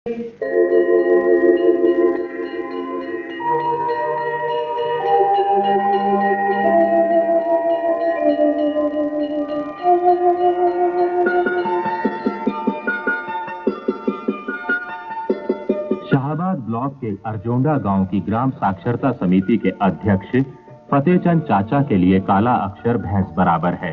Shahabad block के अर्जोंडा गांव की ग्राम साक्षरता समिति के अध्यक्ष फतेहचंद चाचा के लिए काला अक्षर भैंस बराबर है,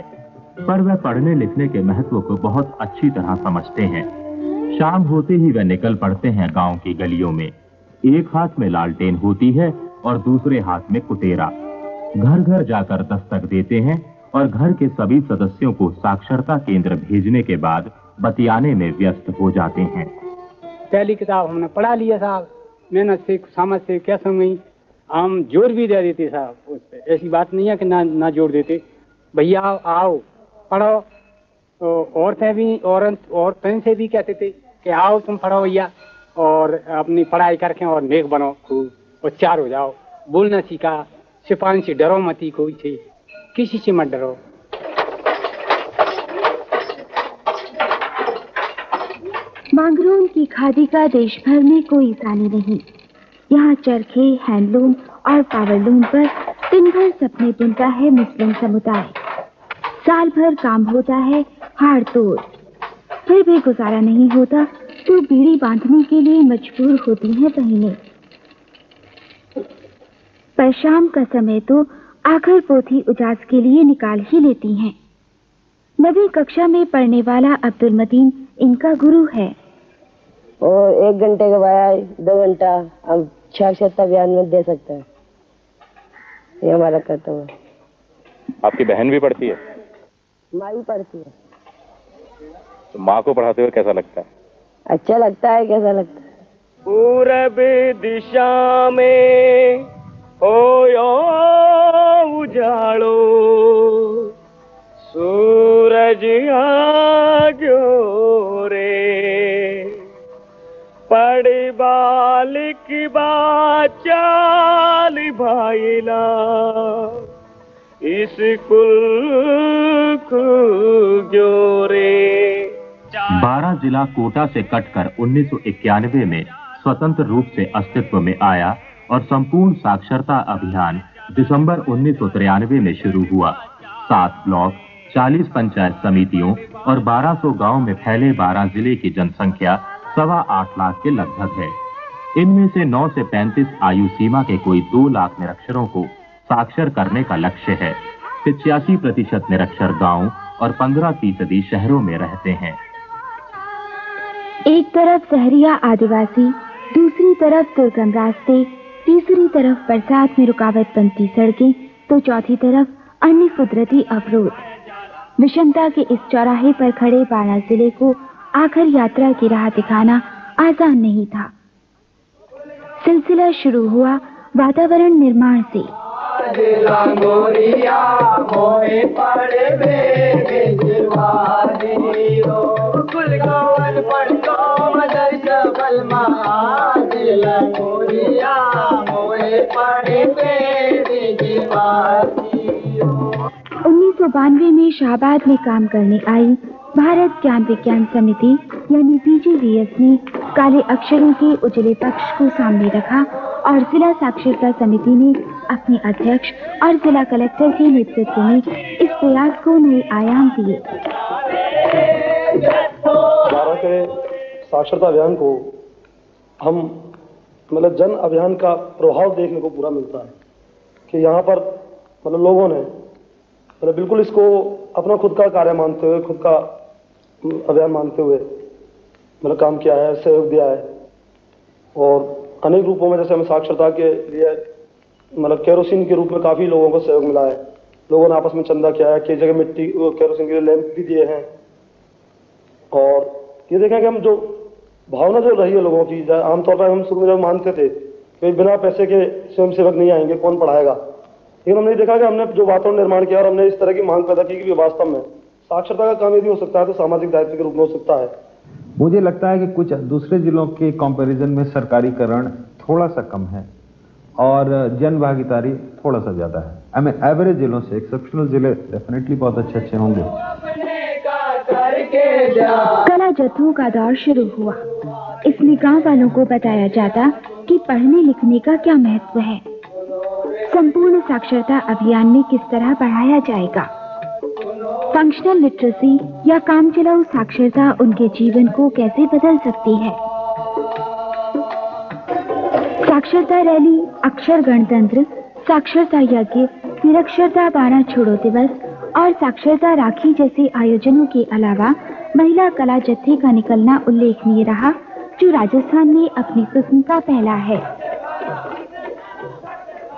पर वह पढ़ने लिखने के महत्व को बहुत अच्छी तरह समझते हैं। शाम होते ही वह निकल पड़ते हैं गांव की गलियों में। एक हाथ में लालटेन होती है और दूसरे हाथ में कुटेरा। घर घर जाकर दस्तक देते हैं और घर के सभी सदस्यों को साक्षरता केंद्र भेजने के बाद बतियाने में व्यस्त हो जाते हैं। पहली किताब हमने पढ़ा लिया साहब, मेहनत से समझ से क्या समझ, हम जोर भी दे देते साहब उस पे। ऐसी बात नहीं है कि ना जोर देते, भैया आओ पढ़ो। तो औरतें भी औरतें से भी कहते थे कि आओ तुम पढ़ो भैया, और अपनी पढ़ाई करके और नेक बनो, खूब होशियार हो जाओ। बोलना सीखा, सिपाही से डरो मती, कोई से किसी से मत डरो। मांगरोल की खादी का देश भर में कोई सानी नहीं। यहाँ चरखे, हैंडलूम और पावरलूम पर दिन भर सपने बुनता है मुस्लिम समुदाय। साल भर काम होता है हाड़ तोड़, फिर भी गुजारा नहीं होता तो बीड़ी बांधने के लिए मजबूर होती हैं बहनें। पर शाम का समय तो आखिर पोथी उजास के लिए निकाल ही लेती हैं। 9वीं कक्षा में पढ़ने वाला अब्दुल मतीन इनका गुरु है। और 1 घंटे के बाद 2 घंटा हम साक्षरता अभियान में दे सकते हैं, ये हमारा कर्तव्य है। आपकी बहन भी पढ़ती है? माँ भी पढ़ती है। तो माँ को पढ़ाते हुए कैसा लगता है? अच्छा लगता है। कैसा लगता है? पूरब दिशा में होयो उजालो, सूरज आग्यो रे, पढ़ बालिक बाचाल भाईला, स्कूल खुग्यो रे। 12 जिला कोटा से कटकर 1991 में स्वतंत्र रूप से अस्तित्व में आया और संपूर्ण साक्षरता अभियान दिसंबर 1993 में शुरू हुआ। 7 ब्लॉक, 40 पंचायत समितियों और 1200 गांव में फैले 12 जिले की जनसंख्या 8.25 लाख के लगभग है। इनमें से 9 से 35 आयु सीमा के कोई 2 लाख निरक्षरों को साक्षर करने का लक्ष्य है। 85% निरक्षर गांव और 15% शहरों में रहते हैं। एक तरफ सहरिया आदिवासी, दूसरी तरफ दुर्गम रास्ते, तीसरी तरफ बरसात में रुकावट बनती सड़कें, तो चौथी तरफ अन्य कुदरती अवरोध। विषमता के इस चौराहे पर खड़े 12 जिले को आखिर यात्रा की राह दिखाना आसान नहीं था। सिलसिला शुरू हुआ वातावरण निर्माण से। में शाहबाद में काम करने आई भारत ज्ञान विज्ञान समिति यानी BGVS ने काले अक्षरों के उजले पक्ष को सामने रखा और जिला साक्षरता समिति ने अपने अध्यक्ष और जिला कलेक्टर के नेतृत्व में इस प्रयास को नए आयाम दिए। भारत के साक्षरता अभियान को हम जन अभियान का प्रभाव देखने को पूरा मिलता है कि यहाँ पर लोगों ने बिल्कुल इसको अपना खुद का कार्य मानते हुए, खुद का अभियान मानते हुए काम किया है, सहयोग दिया है। और अनेक रूपों में जैसे हमें साक्षरता के लिए केरोसिन के रूप में काफ़ी लोगों को सहयोग मिला है। लोगों ने आपस में चंदा किया है, कई जगह मिट्टी केरोसिन के लिए लैंप भी दिए हैं। और ये देखें कि हम जो भावना जो रही है लोगों की, आमतौर पर हम शुरू में जब मानते थे कि बिना पैसे के स्वयंसेवक नहीं आएंगे, कौन पढ़ाएगा, लेकिन हमने देखा कि हमने जो वातावरण निर्माण किया और हमने इस तरह की मांग पैदा की कि वास्तव में साक्षरता का काम यदि हो सकता है तो सामाजिक दायित्व के रूप में हो सकता है। मुझे लगता है कि कुछ दूसरे जिलों के कंपैरिजन में सरकारीकरण थोड़ा सा कम है और जन भागीदारी थोड़ा सा ज्यादा है। एवरेज जिलों से एक्सेप्शनल जिले डेफिनेटली बहुत अच्छे होंगे। कला जत्थों का दौर शुरू हुआ। इसमें गांव वालों को बताया जाता कि पढ़ने लिखने का क्या महत्व है, संपूर्ण साक्षरता अभियान में किस तरह बढ़ाया जाएगा। फंक्शनल लिटरेसी या कामचलाऊ साक्षरता उनके जीवन को कैसे बदल सकती है। साक्षरता रैली, अक्षर गणतंत्र, साक्षरता यज्ञ, निरक्षरता 12 छोड़ो दिवस और साक्षरता राखी जैसे आयोजनों के अलावा महिला कला जत्थे का निकलना उल्लेखनीय रहा, जो राजस्थान में अपनी किस्म का पहला है।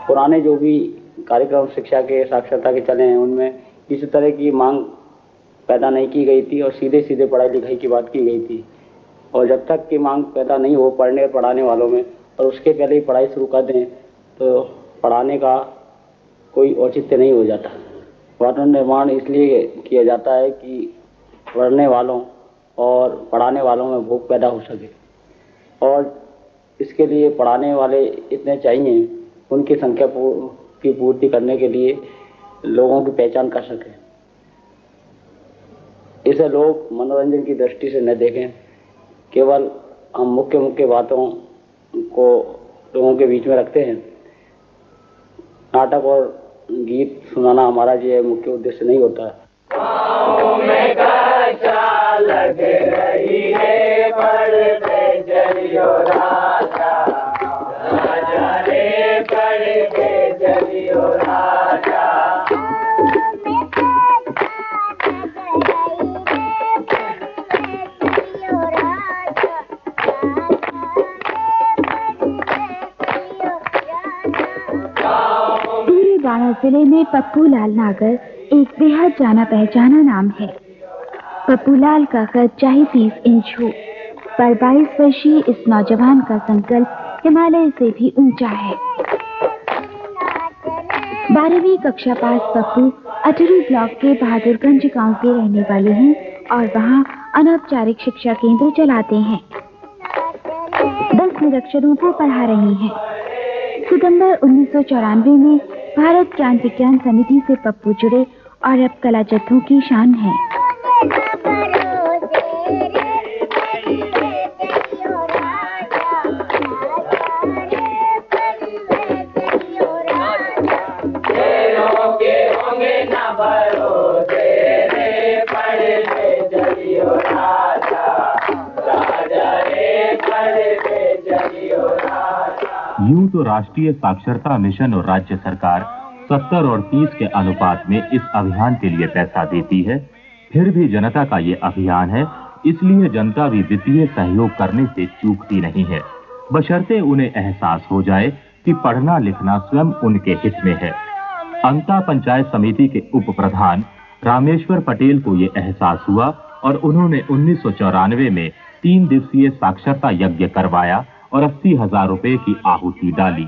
पुराने जो भी कार्यक्रम शिक्षा के, साक्षरता के चले हैं, उनमें किसी तरह की मांग पैदा नहीं की गई थी और सीधे सीधे पढ़ाई लिखाई की बात की गई थी। और जब तक की मांग पैदा नहीं हो पढ़ने और पढ़ाने वालों में, और उसके पहले ही पढ़ाई शुरू कर दें, तो पढ़ाने का कोई औचित्य नहीं हो जाता। वातावरण निर्माण इसलिए किया जाता है कि पढ़ने वालों और पढ़ाने वालों में भूख पैदा हो सके, और इसके लिए पढ़ाने वाले इतने चाहिए, उनकी संख्या की पूर्ति करने के लिए लोगों की पहचान कर सकें। इसे लोग मनोरंजन की दृष्टि से न देखें, केवल हम मुख्य मुख्य बातों को लोगों के बीच में रखते हैं। नाटक और गीत सुनाना हमारा ये मुख्य उद्देश्य नहीं होता है। लग रही है पढ़ते चलियो राजा, राजा रे पढ़ते चलियो राजा। पूरे बारां जिले में पप्पू लाल नागर एक बेहद जाना पहचाना नाम है। पप्पू लाल का कद चाहे 30 इंच हो, पर 22 वर्षीय इस नौजवान का संकल्प हिमालय से भी ऊंचा है। 12वीं कक्षा पास पप्पू अटरी ब्लॉक के बहादुरगंज गांव के रहने वाले हैं और वहां अनौपचारिक शिक्षा केंद्र चलाते हैं। 10 निरक्षरों को पढ़ा रहे हैं। सितंबर 1994 में भारत ज्ञान विज्ञान समिति से पप्पू जुड़े और अब कला जत्थों की शान है। यूं तो राष्ट्रीय साक्षरता मिशन और राज्य सरकार 70 और 30 के अनुपात में इस अभियान के लिए पैसा देती है, फिर भी जनता का ये अभियान है, इसलिए जनता भी वित्तीय सहयोग करने से चूकती नहीं है, बशर्ते उन्हें एहसास हो जाए कि पढ़ना लिखना स्वयं उनके हित में है। अंता पंचायत समिति के उप प्रधान रामेश्वर पटेल को ये एहसास हुआ और उन्होंने 1994 में 3 दिवसीय साक्षरता यज्ञ करवाया और 80,000 रुपए की आहुति डाली।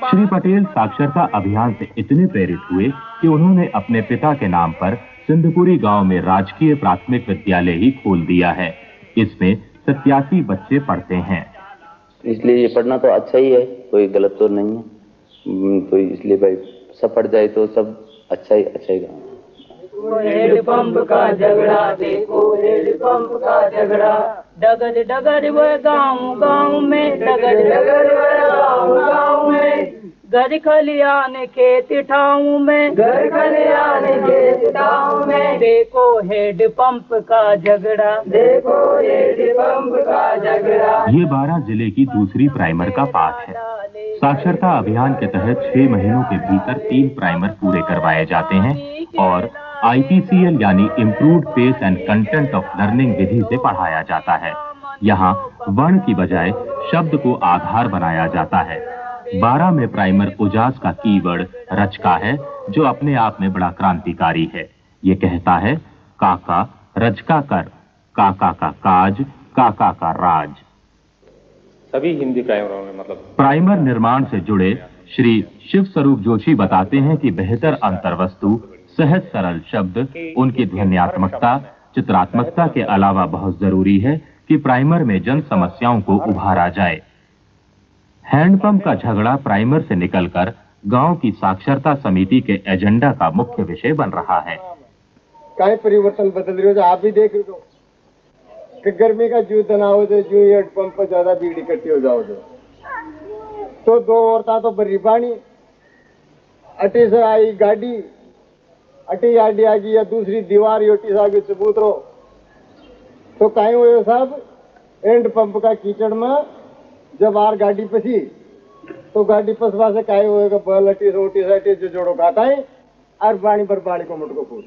श्री पटेल साक्षरता अभियान से इतने प्रेरित हुए कि उन्होंने अपने पिता के नाम पर सिंधपुरी गांव में राजकीय प्राथमिक विद्यालय ही खोल दिया है। इसमें 87 बच्चे पढ़ते हैं। इसलिए ये पढ़ना तो अच्छा ही है, कोई गलत तो नहीं है, तो इसलिए भाई सब पढ़ जाए तो सब अच्छा ही हेडपंप का झगड़ा देखो, हेडपंप का झगड़ा, डगर डगर वो गाँव गाँव में, डगर डगर वो गाँव गाँव में, घर खलियान खेत ठाऊं में, घर खलियान खेत ठाऊं में, देखो हेडपंप का झगड़ा, देखो हेडपंप का झगड़ा। ये 12 जिले की दूसरी प्राइमर का पाठ है। साक्षरता अभियान के तहत 6 महीनों के भीतर 3 प्राइमर पूरे करवाए जाते हैं और IPCL यानी improved pace and content of learning विधि से पढ़ाया जाता है। यहाँ वर्ण की बजाय शब्द को आधार बनाया जाता है। 12 में प्राइमर उजास का कीवर्ड रचका है, जो अपने आप में बड़ा क्रांतिकारी है। ये कहता है काका रचका कर, काका का काज, काका का राज। सभी हिंदी प्राइमरों में प्राइमर निर्माण से जुड़े श्री शिव स्वरूप जोशी बताते हैं कि बेहतर अंतर्वस्तु, सहज सरल शब्द, उनकी ध्वन्यात्मकता, चित्रात्मकता के अलावा बहुत जरूरी है कि प्राइमर में जन समस्याओं को उभारा जाए। हैंडपंप का झगड़ा प्राइमर से निकलकर गांव की साक्षरता समिति के एजेंडा का मुख्य विषय बन रहा है। काय परिवर्तन बदल रहे हो, आप भी देख रहे हो। कि गर्मी का जूत ना हो जो जू हेड पंप पर ज्यादा भीड़ इकट्ठी हो जाओ तो दो औरता तो बर्री पानी अटी से आई गाड़ी अटी गाड़ी आ गई या दूसरी दीवार योटी से आगे चबूतरो तो कहीं हुए साहब एंड पंप का कीचड़ में जब आर गाड़ी पसी तो गाड़ी पसवा से कहीं होएगा बल अटी रोटी से जो जोड़ो खाता है और पानी पर पानी को मुटको फूट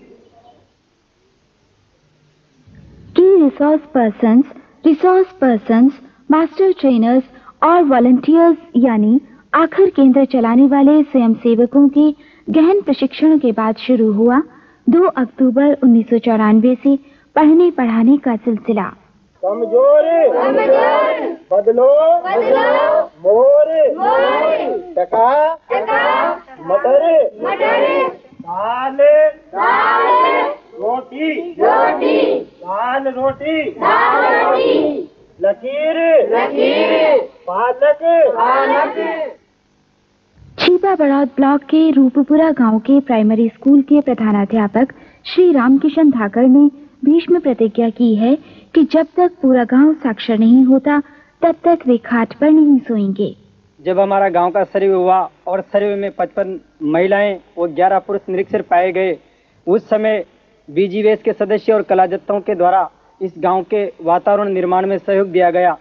की रिसोर्स पर्सन्स, मास्टर ट्रेनर्स और वॉलंटियर्स यानी आखिर केंद्र चलाने वाले स्वयंसेवकों के गहन प्रशिक्षण के बाद शुरू हुआ 2 अक्टूबर 1994 से पढ़ने पढ़ाने का सिलसिला। कमजोर बदलो मोर टका मटर दाल रोटी दाल रोटी लकीर पालक छिपा बड़ौद ब्लॉक के रूपपुरा गांव के प्राइमरी स्कूल के प्रधानाध्यापक श्री रामकिशन धाकर ने भीष्म प्रतिज्ञा की है कि जब तक पूरा गांव साक्षर नहीं होता तब तक वे खाट पर नहीं सोएंगे। जब हमारा गांव का सर्वे हुआ और सर्वे में 55 महिलाएं और 11 पुरुष निरीक्षर पाए गए, उस समय बीजीवेस के सदस्य और कलाजत्तों के द्वारा इस गांव के वातावरण निर्माण में सहयोग दिया गया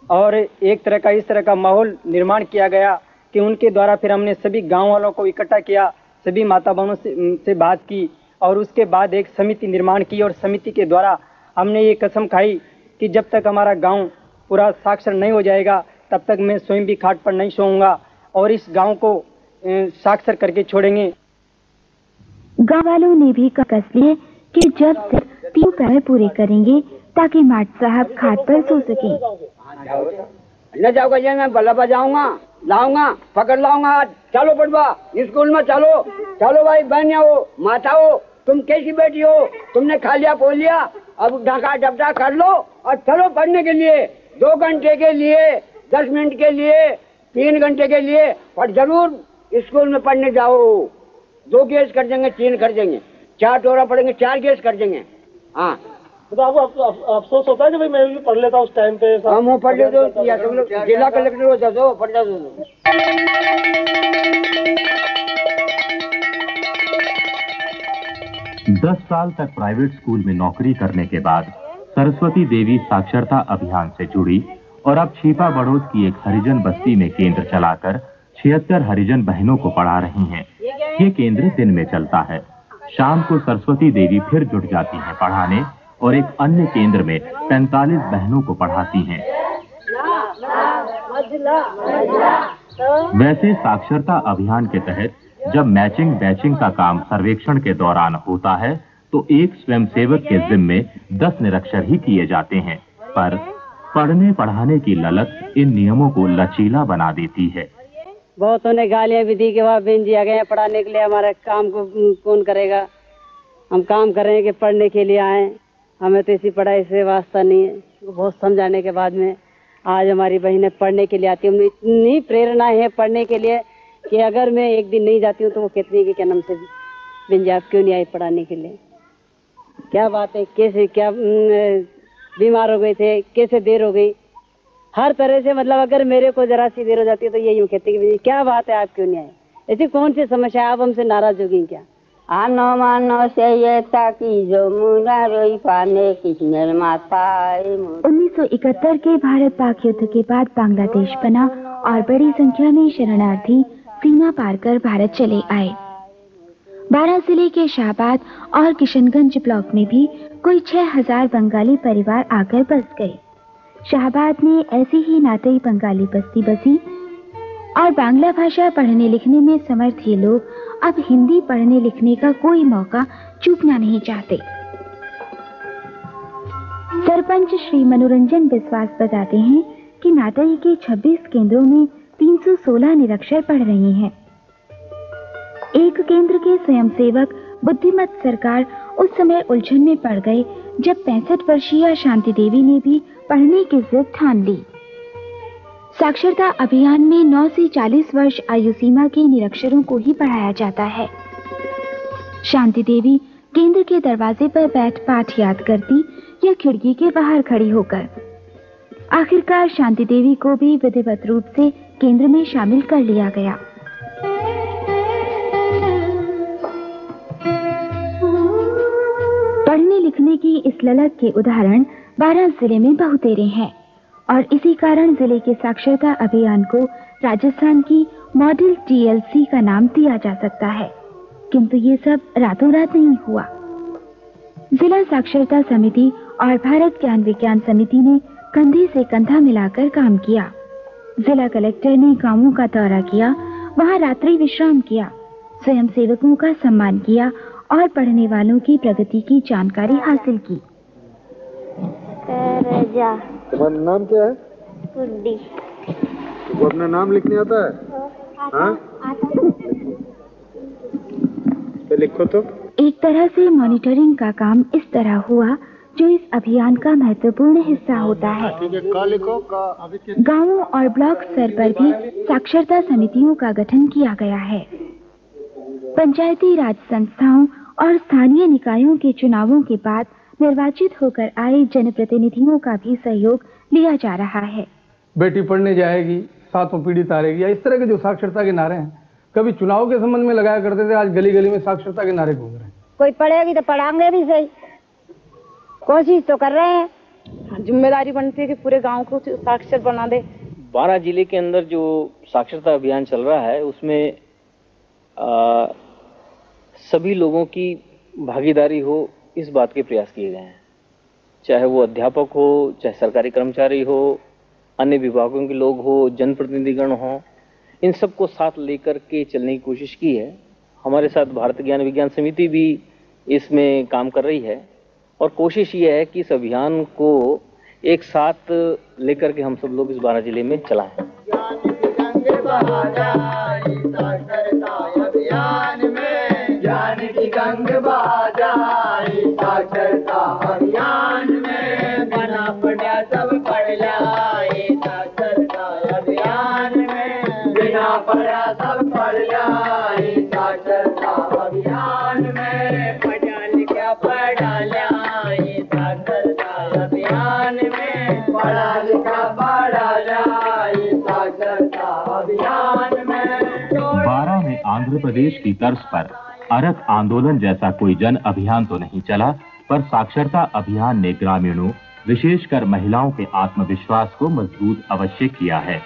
और एक तरह का इस तरह का माहौल निर्माण किया गया कि उनके द्वारा फिर हमने सभी गांव वालों को इकट्ठा किया, सभी माता बहनों से बात की और उसके बाद एक समिति निर्माण की और समिति के द्वारा हमने ये कसम खाई कि जब तक हमारा गांव पूरा साक्षर नहीं हो जाएगा तब तक मैं स्वयं भी खाट पर नहीं सोऊंगा और इस गांव को साक्षर करके छोड़ेंगे। गांव वालों ने भी कस लिए कि जब तक 3 पैर पूरे करेंगे ताकि माट साहब खाट पर सो सके। न जाओगा ये मैं बल्ला बजाऊंगा लाऊंगा पकड़ लाऊंगा हाथ, चलो पढ़वा स्कूल में चलो चलो भाई बहनिया हो माता हो तुम कैसी बैठी हो, तुमने खा लिया पो लिया, अब ढाका डबटा कर लो और चलो पढ़ने के लिए 2 घंटे के लिए 10 मिनट के लिए 3 घंटे के लिए पर जरूर स्कूल में पढ़ने जाओ। 2 गेस कर देंगे 3 कर देंगे 4 टोरा पढ़ेंगे 4 गेस कर देंगे। हाँ तो आपको अफसोस होता है कि भाई मैं भी पढ़ लेता उस टाइम पे। हम वो पढ़ लेते या तुम लोग जिला कलेक्टर हो जाते हो पढ़ जाते हो। 10 साल तक प्राइवेट स्कूल में नौकरी करने के बाद सरस्वती देवी साक्षरता अभियान से जुड़ी और अब छिपा बड़ौद की एक हरिजन बस्ती में केंद्र चलाकर 76 हरिजन बहनों को पढ़ा रही हैं। ये केंद्र दिन में चलता है, शाम को सरस्वती देवी फिर जुट जाती हैं पढ़ाने और एक अन्य केंद्र में 45 बहनों को पढ़ाती हैं। वैसे साक्षरता अभियान के तहत जब मैचिंग बैचिंग का काम सर्वेक्षण के दौरान होता है तो एक स्वयंसेवक के जिम्मे 10 निरक्षर ही किए जाते हैं, पर पढ़ने पढ़ाने की ललक इन नियमों को लचीला बना देती है। बहुतों ने गालियां भी दी कि वहाँ बेंच आ गए पढ़ाने के लिए, हमारा काम को कौन करेगा, हम काम कर रहे हैं कि पढ़ने के लिए आए, हमें तो इसी पढ़ाई से वास्ता नहीं है। बहुत समझाने के बाद में आज हमारी बहनें पढ़ने के लिए आती है। इतनी प्रेरणा है पढ़ने के लिए कि अगर मैं एक दिन नहीं जाती हूँ तो वो कहती है कि क्या नाम से बेंजी आप क्यों नहीं आई पढ़ाने के लिए, क्या बात है, कैसे क्या बीमार हो गए थे, कैसे देर हो गई, हर तरह से मतलब अगर मेरे को जरा सी देर हो जाती है तो ये यूँ कहती है क्या बात है आप क्यों नहीं आए, ऐसी कौन सी समस्या है, आप हमसे नाराज हो गई क्या। आनो मानो से ये ताकि जो मुना रोई पाने किसने माता 1971 के भारत पाक युद्ध के बाद बांग्लादेश बना और बड़ी संख्या में शरणार्थी सीमा पार कर भारत चले आए। 12 जिले के शाहबाद और किशनगंज ब्लॉक में भी कोई 6000 बंगाली परिवार आकर बस गए। शाहबाद में ऐसी ही नातेई बंगाली बस्ती बसी और बांग्ला भाषा पढ़ने लिखने में समर्थ ये लोग अब हिंदी पढ़ने लिखने का कोई मौका चूकना नहीं चाहते। सरपंच श्री मनोरंजन विश्वास बताते हैं कि नाटई के 26 केंद्रों में 316 निरक्षर पढ़ रहे हैं। एक केंद्र के स्वयंसेवक बुद्धिमत सरकार उस समय उलझन में पड़ गए जब 65 वर्षीय शांति देवी ने भी पढ़ने की जिद ठान ली। साक्षरता अभियान में 9 से 40 वर्ष आयु सीमा के निरक्षरों को ही पढ़ाया जाता है। शांति देवी केंद्र के दरवाजे पर बैठ पाठ याद करती या खिड़की के बाहर खड़ी होकर। आखिरकार शांति देवी को भी विधिवत रूप से केंद्र में शामिल कर लिया गया। पढ़ने लिखने की इस ललक के उदाहरण बारां जिले में बहुतेरे हैं और इसी कारण जिले के साक्षरता अभियान को राजस्थान की मॉडल TLC का नाम दिया जा सकता है। किंतु ये सब रातों रात नहीं हुआ। जिला साक्षरता समिति और भारत ज्ञान विज्ञान समिति ने कंधे से कंधा मिलाकर काम किया। जिला कलेक्टर ने गांवों का दौरा किया, वहां रात्रि विश्राम किया, स्वयं सेवकों का सम्मान किया और पढ़ने वालों की प्रगति की जानकारी हासिल की। तुम्हारा नाम क्या है? गुड्डी। तुमको अपना नाम लिखने आता है? हाँ? तो लिखो तो। एक तरह से मॉनिटरिंग का काम इस तरह हुआ जो इस अभियान का महत्वपूर्ण हिस्सा होता है। गांवों और ब्लॉक स्तर पर भी साक्षरता समितियों का गठन किया गया है। पंचायती राज संस्थाओं और स्थानीय निकायों के चुनावों के बाद निर्वाचित होकर आए जनप्रतिनिधियों का भी सहयोग लिया जा रहा है। बेटी पढ़ने जाएगी, 7वीं पीढ़ी तारेगी, या इस तरह के जो साक्षरता के नारे हैं कभी चुनाव के संबंध में लगाया करते थे, आज गली गली में साक्षरता के नारे घूम रहे हैं। कोई पढ़ेगी तो पढ़ाएंगे भी सही, कोशिश तो कर रहे हैं। जिम्मेदारी बनती है कि पूरे गांव को साक्षर बना दे। बारां जिले के अंदर जो साक्षरता अभियान चल रहा है उसमें सभी लोगों की भागीदारी हो, इस बात के प्रयास किए गए हैं। चाहे वो अध्यापक हो, चाहे सरकारी कर्मचारी हो, अन्य विभागों के लोग हो, जनप्रतिनिधिगण हो, इन सबको साथ लेकर के चलने की कोशिश की है। हमारे साथ भारत ज्ञान विज्ञान समिति भी इसमें काम कर रही है और कोशिश ये है कि इस अभियान को एक साथ लेकर के हम सब लोग इस बारां जिले में चलाएं। ज्ञान की गंग बहाजाई साक्षरता अभियान में, बना पड़ा सब पढ़ जाए साक्षरता अभियान में, बिना पढ़ा सब पढ़ जाए साक्षरता अभियान में, पढ़ा लिखा पढ़ा जाए साक्षरता अभियान में, पढ़ा लिखा पढ़ा जाए साक्षरता अभियान में। बारां में आंध्र प्रदेश की तर्ज पर अरख आंदोलन जैसा कोई जन अभियान तो नहीं चला, पर साक्षरता अभियान ने ग्रामीणों, विशेषकर महिलाओं के आत्मविश्वास को मजबूत अवश्य किया है।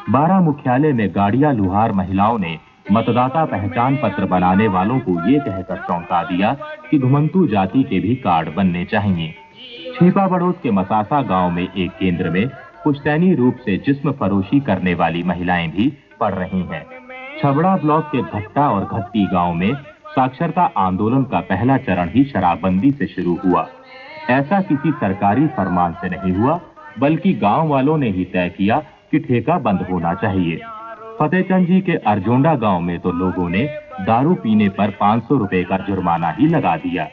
बारां मुख्यालय में गाड़िया लुहार महिलाओं ने मतदाता पहचान पत्र बनाने वालों को ये कहकर चौंका दिया कि घुमंतू जाति के भी कार्ड बनने चाहिए। छिपा बड़ोद के मसासा गांव में एक केंद्र में पुश्तैनी रूप से जिस्म फरोशी करने वाली महिलाएं भी पढ़ रही हैं। छबड़ा ब्लॉक के घट्टा और घट्टी गांव में साक्षरता आंदोलन का पहला चरण ही शराबबंदी से शुरू हुआ। ऐसा किसी सरकारी फरमान से नहीं हुआ, बल्कि गांव वालों ने ही तय किया कि ठेका बंद होना चाहिए। फतेहचंद जी के अर्जोंडा गांव में तो लोगों ने दारू पीने पर 500 रुपए का जुर्माना ही लगा दिया।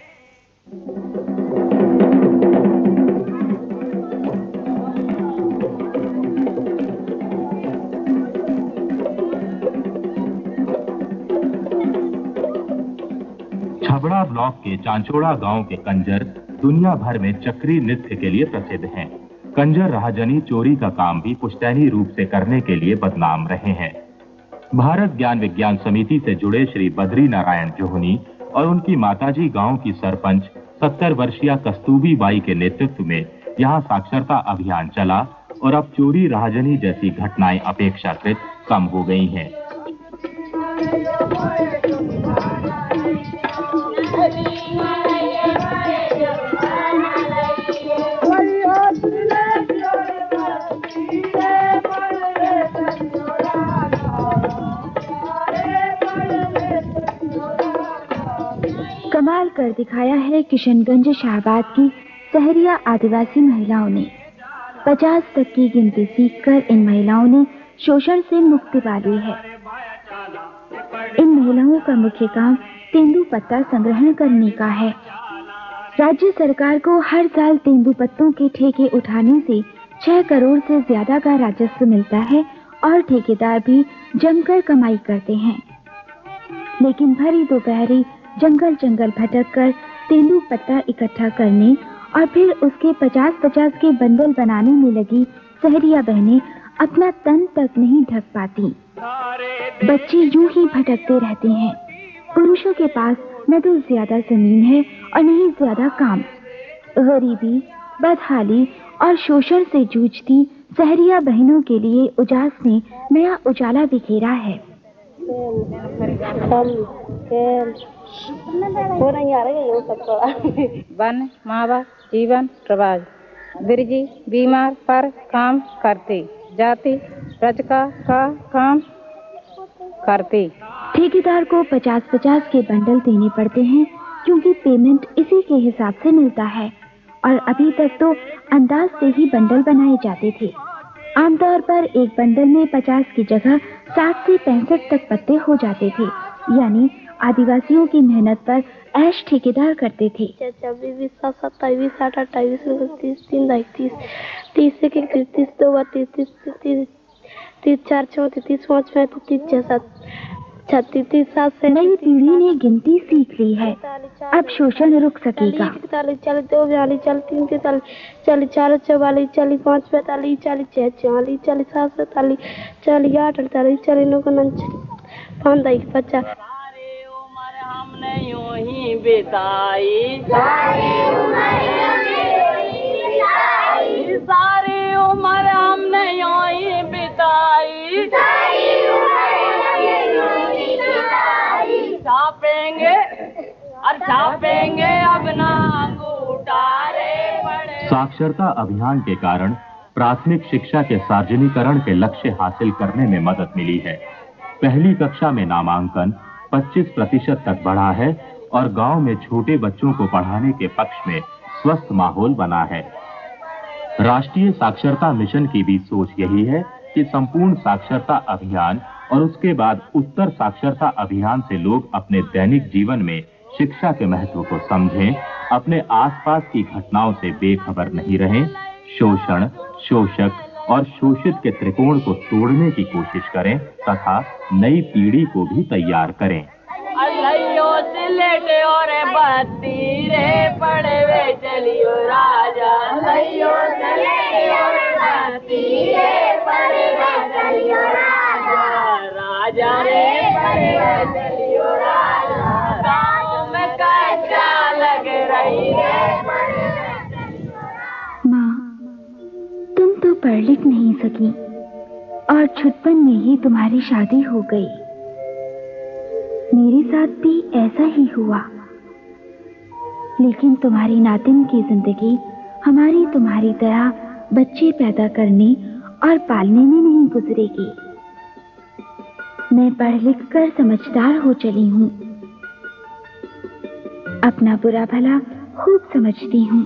छबड़ा ब्लॉक के चांचोड़ा गांव के कंजर दुनिया भर में चक्री नृत्य के लिए प्रसिद्ध हैं। कंजर राहजनी चोरी का काम भी पुश्तैनी रूप से करने के लिए बदनाम रहे हैं। भारत ज्ञान विज्ञान समिति से जुड़े श्री बद्री नारायण जोहनी और उनकी माताजी गांव की सरपंच 70 वर्षीय कस्तूरी बाई के नेतृत्व में यहां साक्षरता अभियान चला और अब चोरी राहजनी जैसी घटनाएं अपेक्षाकृत कम हो गई हैं। कमाल कर दिखाया है किशनगंज शाहबाद की सहरिया आदिवासी महिलाओं ने। 50 तक की गिनती सीखकर इन महिलाओं ने शोषण से मुक्ति पा ली है। इन महिलाओं का मुख्य काम तेंदुपत्ता संग्रहण करने का है। राज्य सरकार को हर साल तेंदुपत्तों के ठेके उठाने से 6 करोड़ से ज्यादा का राजस्व मिलता है और ठेकेदार भी जमकर कमाई करते हैं। लेकिन भरी दोपहरी जंगल जंगल भटक कर तेंदुपत्ता इकट्ठा करने और फिर उसके 50-50 के बंडल बनाने में लगी सहरिया बहनें अपना तन तक नहीं ढक पाती। बच्चे यूं ही भटकते रहते हैं। पुरुषों के पास न तो ज्यादा जमीन है और न ही ज्यादा काम। गरीबी, बदहाली और शोषण से जूझती सहरिया बहनों के लिए उजास ने नया उजाला बिखेरा है। वन, माँ बाप, जीवन, प्रवास, बिरजी बीमार पर काम करते, जाति रज का काम करते। ठेकेदार को 50-50 के बंडल देने पड़ते हैं क्योंकि पेमेंट इसी के हिसाब से मिलता है और अभी तक तो अंदाज से ही बंडल बनाए जाते थे। आमतौर पर एक बंडल में 50 की जगह 60 से 65 तक पत्ते हो जाते थे, यानी आदिवासियों की मेहनत पर ऐश ठेकेदार करते थे। 26, 27, 28, 29, 30, 31, 32, 33, 34, 35, 36, 37, 37। नई पीढ़ी ने गिनती सीख ली है, अब शोषण रुक सकेगा। 41, 42, 43, 44, 45, 46, 47, 45, 46, 44, 47, 47, 48, 48, 49, 50, 50। हमने यूं ही बिताई सारी उम्र हमने यूं ही बिताई, छापेंगे और छापेंगे अब ना अंगूठा रे बड़े। साक्षरता अभियान के कारण प्राथमिक शिक्षा के सार्वजनिकरण के लक्ष्य हासिल करने में मदद मिली है। पहली कक्षा में नामांकन 25% तक बढ़ा है और गांव में छोटे बच्चों को पढ़ाने के पक्ष में स्वस्थ माहौल बना है। राष्ट्रीय साक्षरता मिशन की भी सोच यही है कि संपूर्ण साक्षरता अभियान और उसके बाद उत्तर साक्षरता अभियान से लोग अपने दैनिक जीवन में शिक्षा के महत्व को समझें, अपने आसपास की घटनाओं से बेखबर नहीं रहें, शोषण, शोषक और शोषित के त्रिकोण को तोड़ने की कोशिश करें तथा नई पीढ़ी को भी तैयार करें। अल्लाह से लेटे और बत्ती रे पड़े वे चलियो राजा, अल्लाह से लेटे और बत्ती रे पड़े वे चलियो राजा, राजा रे पड़े वे चलियो राजा, गाँव में कच्चा लग रही है। माँ, तुम तो पढ़ लिख नहीं सकी और छुटपन में ही तुम्हारी शादी हो गई। मेरे साथ भी ऐसा ही हुआ, लेकिन तुम्हारी नातिन की जिंदगी हमारी तुम्हारी तरह बच्चे पैदा करने और पालने में नहीं गुजरेगी। मैं पढ़ लिख कर समझदार हो चली हूँ, अपना बुरा भला खूब समझती हूँ।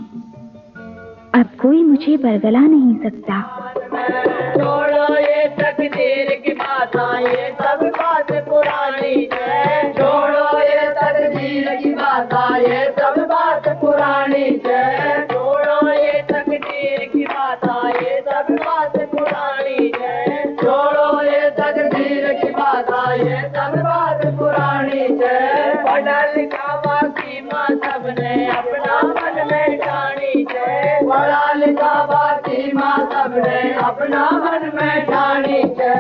अब कोई मुझे बरगला नहीं सकता। छोड़ो ये तकदीर की बातें, ये सब बात पुरानी है। छोड़ो ये तकदीर की बातें, ये सब बात पुरानी है। छोड़ो ये तकदीर की बातें, ये सब बात पुरानी है। छोड़ो ये तकदीर की बातें, ये सब बात पुरानी है। पढ़ा लिखा बाकी माँ सबने अपना मन में ठानी है। पढ़ा लिखा बाकी माँ सबने अपना मन में ठानी है।